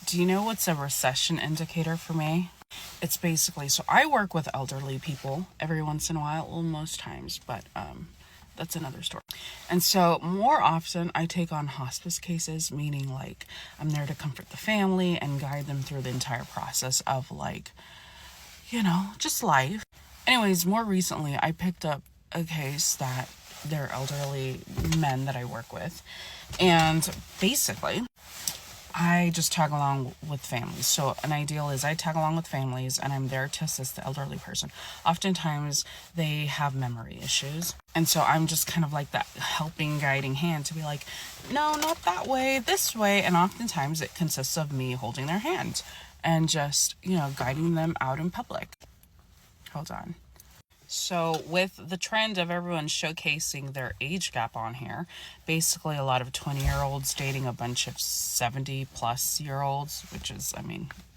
Do you know what's a recession indicator for me? It's basically, so I work with elderly people every once in a while, well, most times, but that's another story. And so more often I take on hospice cases, meaning like I'm there to comfort the family and guide them through the entire process of like, just life. Anyways, more recently I picked up a case that they're elderly men that I work with. And basically, I just tag along with families. So an ideal is I tag along with families and I'm there to assist the elderly person. Oftentimes they have memory issues. And so I'm just kind of like that helping, guiding hand to be like, no, not that way, this way. And oftentimes it consists of me holding their hand and just, guiding them out in public. Hold on. So with the trend of everyone showcasing their age gap on here, basically a lot of 20-year-olds dating a bunch of 70-plus-year-olds, which is,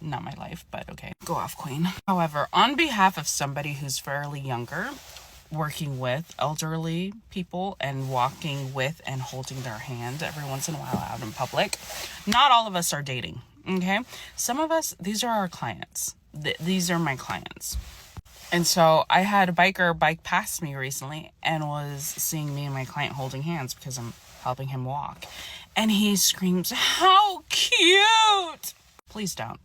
not my life, but okay. Go off, queen. However, on behalf of somebody who's fairly younger, working with elderly people and walking with and holding their hand every once in a while out in public, not all of us are dating, okay? Some of us, these are our clients. These are my clients. And so I had a biker bike past me recently and was seeing me and my client holding hands because I'm helping him walk. And he screams, "How cute!" Please don't.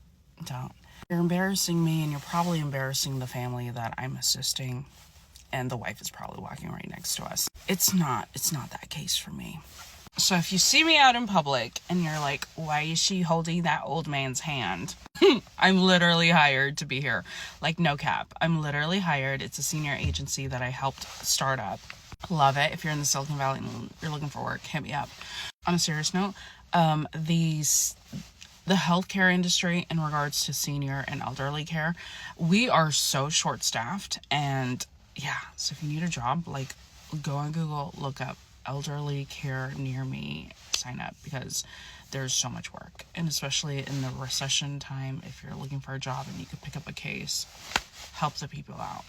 You're embarrassing me and you're probably embarrassing the family that I'm assisting. And the wife is probably walking right next to us. It's not that case for me. So if you see me out in public and you're like, why is she holding that old man's hand? I'm literally hired to be here. Like, no cap. I'm literally hired. It's a senior agency that I helped start up. Love it. If you're in the Silicon Valley and you're looking for work, hit me up. On a serious note, the healthcare industry in regards to senior and elderly care, we are so short-staffed. And yeah, so if you need a job, like, go on Google, look up elderly care near me, sign up, because there's so much work. And especially in the recession time, if you're looking for a job and you could pick up a case, help the people out.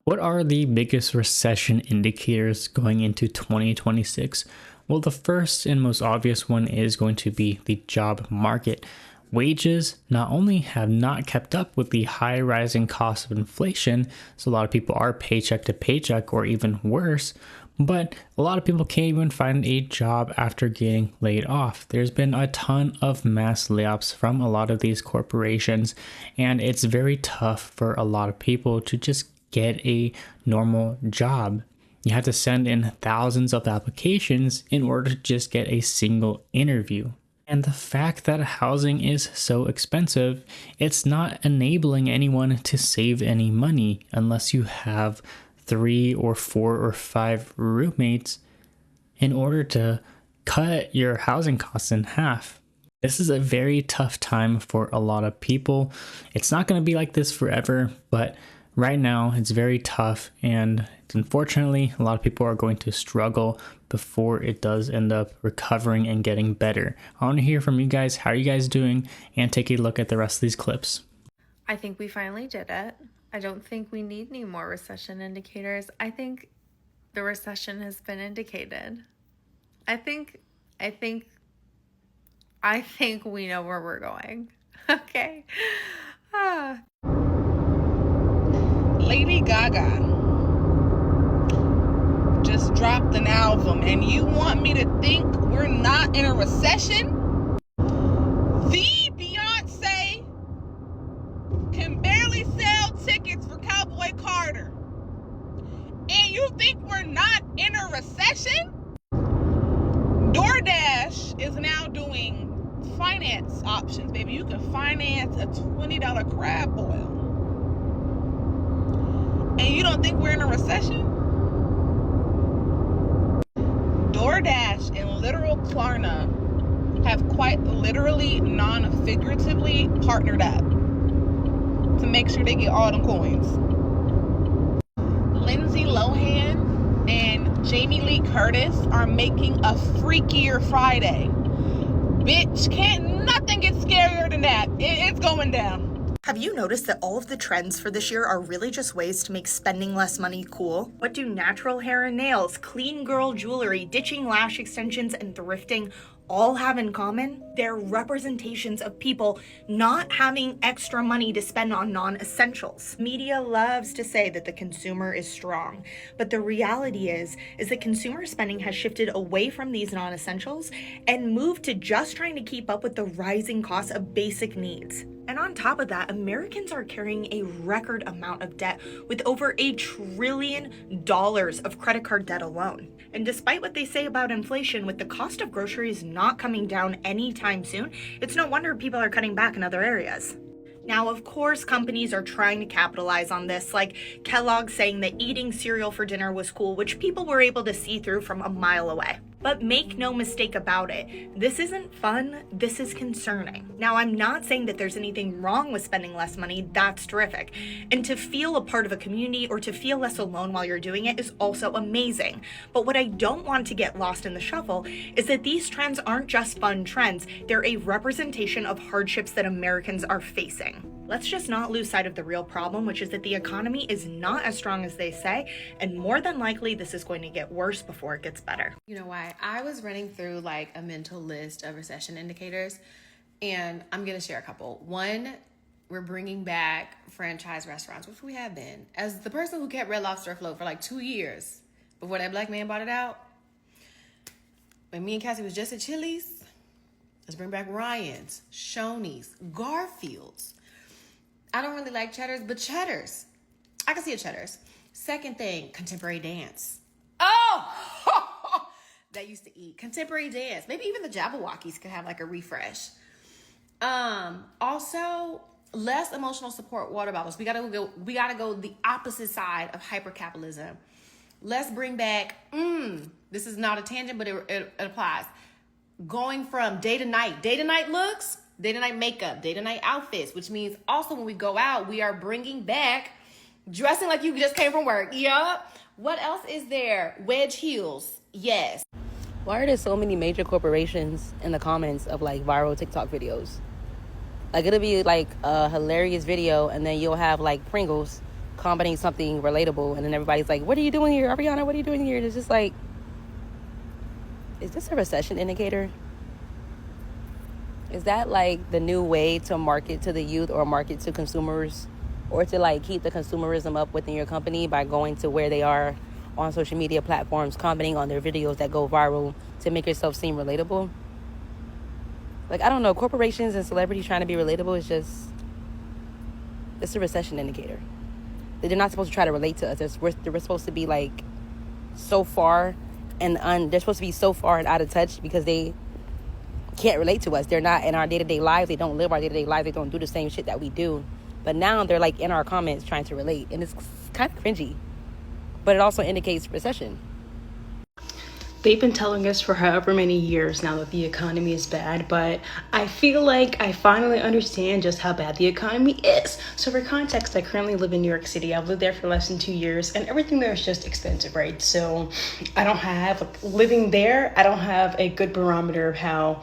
What are the biggest recession indicators going into 2026? Well, the first and most obvious one is going to be the job market. Wages not only have not kept up with the high rising cost of inflation, so a lot of people are paycheck to paycheck or even worse, but a lot of people can't even find a job after getting laid off. There's been a ton of mass layoffs from a lot of these corporations, and it's very tough for a lot of people to just get a normal job. You have to send in thousands of applications in order to just get a single interview. And the fact that housing is so expensive, it's not enabling anyone to save any money unless you have 3 or 4 or 5 roommates in order to cut your housing costs in half. This is a very tough time for a lot of people. It's not going to be like this forever, but right now it's very tough, and unfortunately a lot of people are going to struggle before it does end up recovering and getting better. I want to hear from you guys. How are you guys doing? And take a look at the rest of these clips. I think we finally did it. I don't think we need any more recession indicators. I think the recession has been indicated. I think we know where we're going. Okay. Lady Gaga just dropped an album, and you want me to think we're not in a recession? The Beyonce can barely sell tickets for Cowboy Carter, and you think we're not in a recession? DoorDash is now doing finance options, baby. You can finance a $20 crab boil, and you don't think we're in a recession? DoorDash and literal Klarna have quite literally, non-figuratively partnered up to make sure they get all them coins. Lindsay Lohan and Jamie Lee Curtis are making a Freakier Friday. Bitch, nothing get scarier than that. It's going down. Have you noticed that all of the trends for this year are really just ways to make spending less money cool? What do natural hair and nails, clean girl jewelry, ditching lash extensions, and thrifting all have in common? They're representations of people not having extra money to spend on non-essentials. Media loves to say that the consumer is strong, but the reality is that consumer spending has shifted away from these non-essentials and moved to just trying to keep up with the rising costs of basic needs. And on top of that, Americans are carrying a record amount of debt with over $1 trillion of credit card debt alone. And despite what they say about inflation, with the cost of groceries not coming down anytime soon, it's no wonder people are cutting back in other areas. Now, of course, companies are trying to capitalize on this, like Kellogg saying that eating cereal for dinner was cool, which people were able to see through from a mile away. But make no mistake about it, this isn't fun, this is concerning. Now, I'm not saying that there's anything wrong with spending less money, that's terrific. And to feel a part of a community or to feel less alone while you're doing it is also amazing. But what I don't want to get lost in the shuffle is that these trends aren't just fun trends, they're a representation of hardships that Americans are facing. Let's just not lose sight of the real problem, which is that the economy is not as strong as they say, and more than likely this is going to get worse before it gets better. You know why? I was running through like a mental list of recession indicators, and I'm going to share a couple. One, we're bringing back franchise restaurants, which we have been. As the person who kept Red Lobster afloat for like 2 years before that black man bought it out, when me and Cassie was just at Chili's, let's bring back Ryan's, Shoney's, Garfield's. I don't really like Cheddar's, but Cheddar's. I can see a Cheddar's. Second thing, contemporary dance. Oh! That used to eat. Contemporary dance. Maybe even the Jabberwockies could have like a refresh. Also, less emotional support water bottles. We gotta go the opposite side of hypercapitalism. Let's bring back, this is not a tangent, but it applies. Going from day to night looks, day to night makeup, day to night outfits, which means also when we go out, we are bringing back dressing like you just came from work. Yup. What else is there? Wedge heels. Yes. Why are there so many major corporations in the comments of like viral TikTok videos? Like it'll be like a hilarious video and then you'll have like Pringles commenting something relatable and then everybody's like, what are you doing here? Ariana, what are you doing here? And it's just like, is this a recession indicator? Is that like the new way to market to the youth or market to consumers, or to like keep the consumerism up within your company by going to where they are on social media platforms, commenting on their videos that go viral to make yourself seem relatable? Like, I don't know, corporations and celebrities trying to be relatable is just, it's a recession indicator. They're not supposed to try to relate to us. They're supposed to be like so far and they're supposed to be so far and out of touch because they can't relate to us. They're not in our day-to-day lives. They don't live our day-to-day lives. They don't do the same shit that we do. But now they're like in our comments trying to relate, and it's kind of cringy. But it also indicates recession. They've been telling us for however many years now that the economy is bad, but I feel like I finally understand just how bad the economy is. So for context, I currently live in New York City. I've lived there for less than 2 years, and everything there is just expensive, right? So living there, I don't have a good barometer of how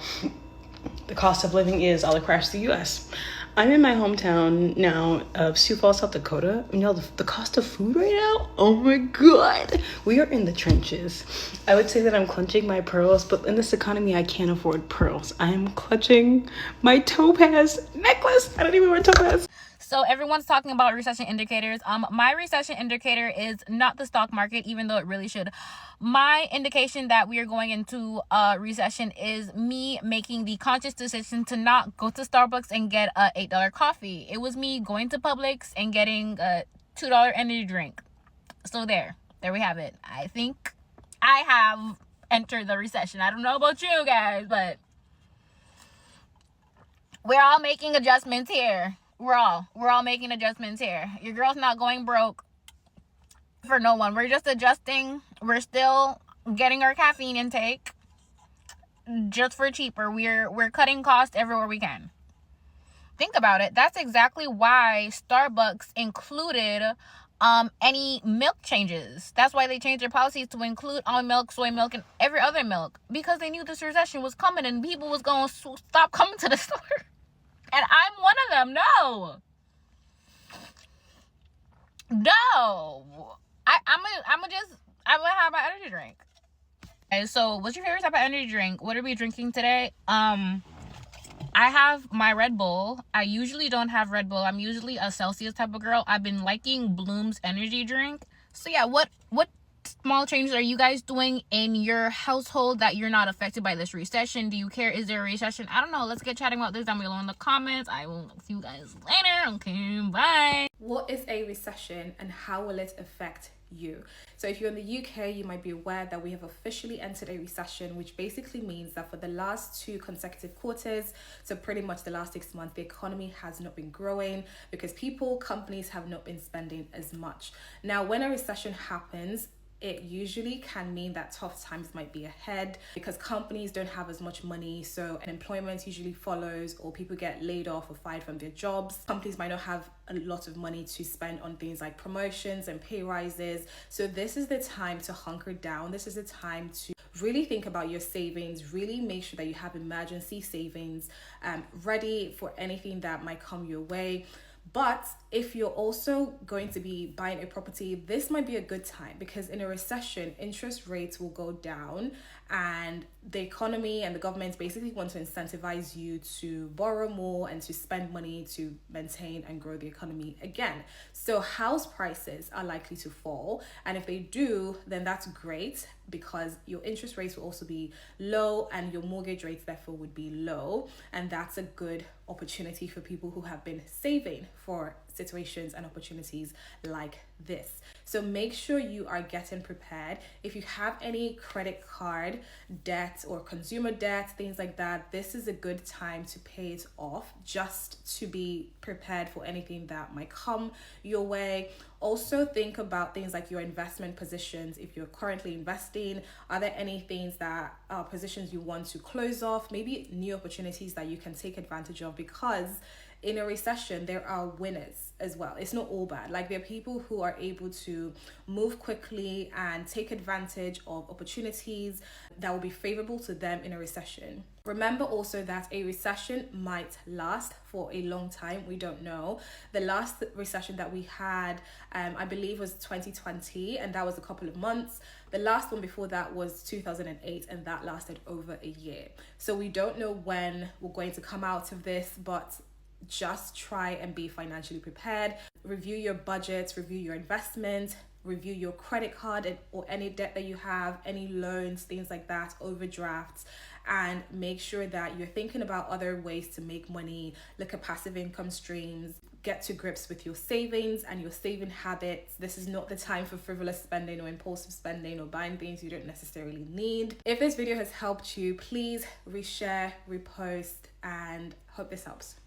the cost of living is all across the U.S. I'm in my hometown now of Sioux Falls, South Dakota. You know, the cost of food right now, oh my God. We are in the trenches. I would say that I'm clutching my pearls, but in this economy, I can't afford pearls. I am clutching my topaz necklace. I don't even wear topaz. So everyone's talking about recession indicators. My recession indicator is not the stock market, even though it really should. My indication that we are going into a recession is me making the conscious decision to not go to Starbucks and get a $8 coffee. It was me going to Publix and getting a $2 energy drink. So there we have it. I think I have entered the recession. I don't know about you guys, but we're all making adjustments here. We're all making adjustments here. Your girl's not going broke for no one. We're just adjusting. We're still getting our caffeine intake just for cheaper. We're cutting costs everywhere we can. Think about it. That's exactly why Starbucks included any milk changes. That's why they changed their policies to include almond milk, soy milk, and every other milk, because they knew this recession was coming and people was going to stop coming to the store. And I'm one of them. No. I'm gonna have my energy drink. Okay, so what's your favorite type of energy drink? What are we drinking today? I have my Red Bull. I usually don't have Red Bull. I'm usually a Celsius type of girl. I've been liking Bloom's energy drink. So yeah, what small changes are you guys doing in your household that you're not affected by this recession? Do you care? Is there a recession? I don't know. Let's get chatting about this down below in the comments. I will see you guys later. Okay, bye. What is a recession and how will it affect you? So if you're in the UK, you might be aware that we have officially entered a recession, which basically means that for the last 2 consecutive quarters, so pretty much the last 6 months, the economy has not been growing because companies have not been spending as much. Now, when a recession happens, it usually can mean that tough times might be ahead because companies don't have as much money, so unemployment usually follows, or people get laid off or fired from their jobs. Companies might not have a lot of money to spend on things like promotions and pay rises, so this is the time to hunker down. This is the time to really think about your savings, really make sure that you have emergency savings ready for anything that might come your way. But if you're also going to be buying a property, this might be a good time because in a recession, interest rates will go down and the economy and the government basically want to incentivize you to borrow more and to spend money to maintain and grow the economy again. So house prices are likely to fall. And if they do, then that's great because your interest rates will also be low and your mortgage rates therefore would be low. And that's a good opportunity for people who have been saving for situations and opportunities like this. So make sure you are getting prepared. If you have any credit card debt or consumer debt, things like that, this is a good time to pay it off just to be prepared for anything that might come your way. Also think about things like your investment positions. If you're currently investing, are there any things that are positions you want to close off? Maybe new opportunities that you can take advantage of, because in a recession, there are winners as well. It's not all bad. Like, there are people who are able to move quickly and take advantage of opportunities that will be favorable to them in a recession. Remember also that a recession might last for a long time. We don't know. The last recession that we had, I believe, was 2020, and that was a couple of months. The last one before that was 2008, and that lasted over a year. So we don't know when we're going to come out of this, but just try and be financially prepared. Review your budgets, review your investment, review your credit card or any debt that you have, any loans, things like that, overdrafts, and make sure that you're thinking about other ways to make money. Look at passive income streams. Get to grips with your savings and your saving habits. This is not the time for frivolous spending or impulsive spending or buying things you don't necessarily need. If this video has helped you, please reshare, repost, and hope this helps.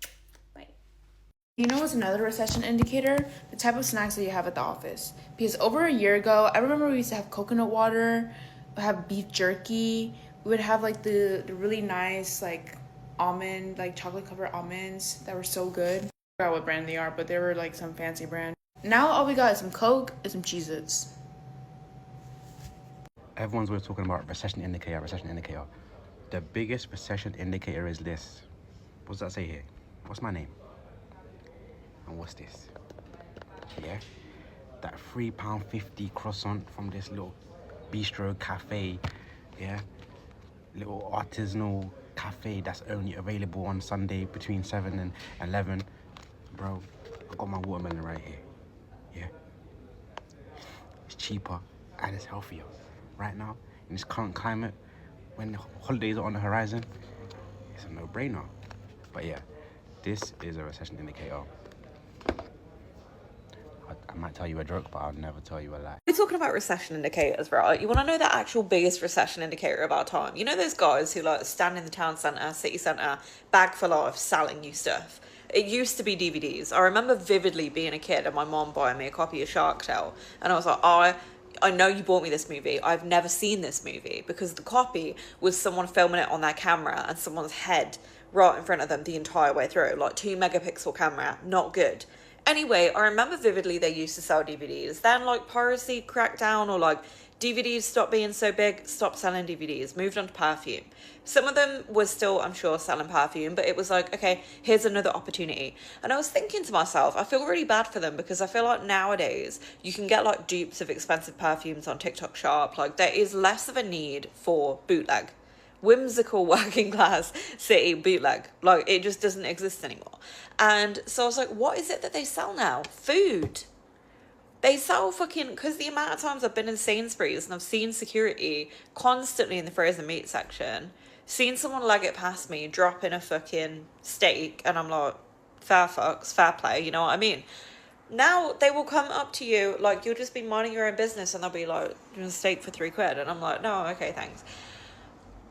You know what's another recession indicator? The type of snacks that you have at the office. Because over a year ago, I remember we used to have coconut water, have beef jerky. We would have like the really nice like almond, like chocolate covered almonds that were so good. I forgot what brand they are, but they were like some fancy brand. Now all we got is some Coke and some Cheez-Its. Everyone's always talking about recession indicator. The biggest recession indicator is this. What does that say here? What's my name? And what's this? Yeah, that £3.50 croissant from this little bistro cafe. Yeah, little artisanal cafe that's only available on Sunday between 7 and 11. Bro, I got my watermelon right here. Yeah, it's cheaper and it's healthier. Right now, in this current climate, when the holidays are on the horizon, it's a no-brainer. But yeah, this is a recession indicator. I might tell you a joke, but I'll never tell you a lie. We're talking about recession indicators, right? You want to know the actual biggest recession indicator of our time? You know those guys who like stand in the town centre, city centre, bag full of selling you stuff? It used to be DVDs. I remember vividly being a kid and my mom buying me a copy of Shark Tale. And I was like, oh, I know you bought me this movie. I've never seen this movie, because the copy was someone filming it on their camera and someone's head right in front of them the entire way through. Like 2 megapixel camera, not good. Anyway, I remember vividly they used to sell DVDs. Then like piracy cracked down, or like DVDs stopped being so big, stopped selling DVDs, moved on to perfume. Some of them were still, I'm sure, selling perfume, but it was like, okay, here's another opportunity. And I was thinking to myself, I feel really bad for them, because I feel like nowadays you can get like dupes of expensive perfumes on TikTok Shop. Like, there is less of a need for bootleg. Whimsical working class city bootleg. Like, it just doesn't exist anymore. And so I was like, what is it that they sell now? Food. They sell fucking, because the amount of times I've been in Sainsbury's and I've seen security constantly in the frozen meat section, seen someone leg it past me, drop in a fucking steak, and I'm like, fair fucks, fair play, you know what I mean? Now they will come up to you, like, you'll just be minding your own business, and they'll be like, a steak for £3, and I'm like, no, okay, thanks.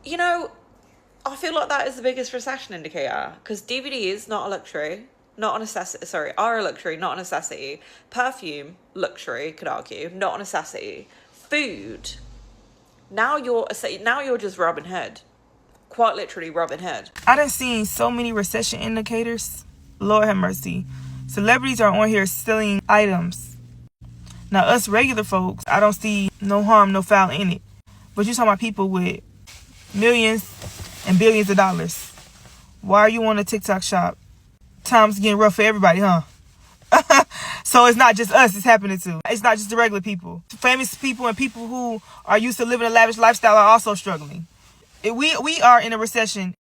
You know, I feel like that is the biggest recession indicator, because DVDs, not a luxury, not a necessity, sorry, are a luxury, not a necessity. Perfume, luxury, could argue, not a necessity. Food, now you're just Robin Hood. Quite literally Robin Hood. I done seen so many recession indicators. Lord have mercy. Celebrities are on here selling items. Now, us regular folks, I don't see no harm, no foul in it. But you're talking about people with millions and billions of dollars. Why are you on a TikTok shop? Times getting rough for everybody, huh? So it's not just us it's happening to. It's not just the regular people. Famous people and people who are used to living a lavish lifestyle are also struggling. We are in a recession.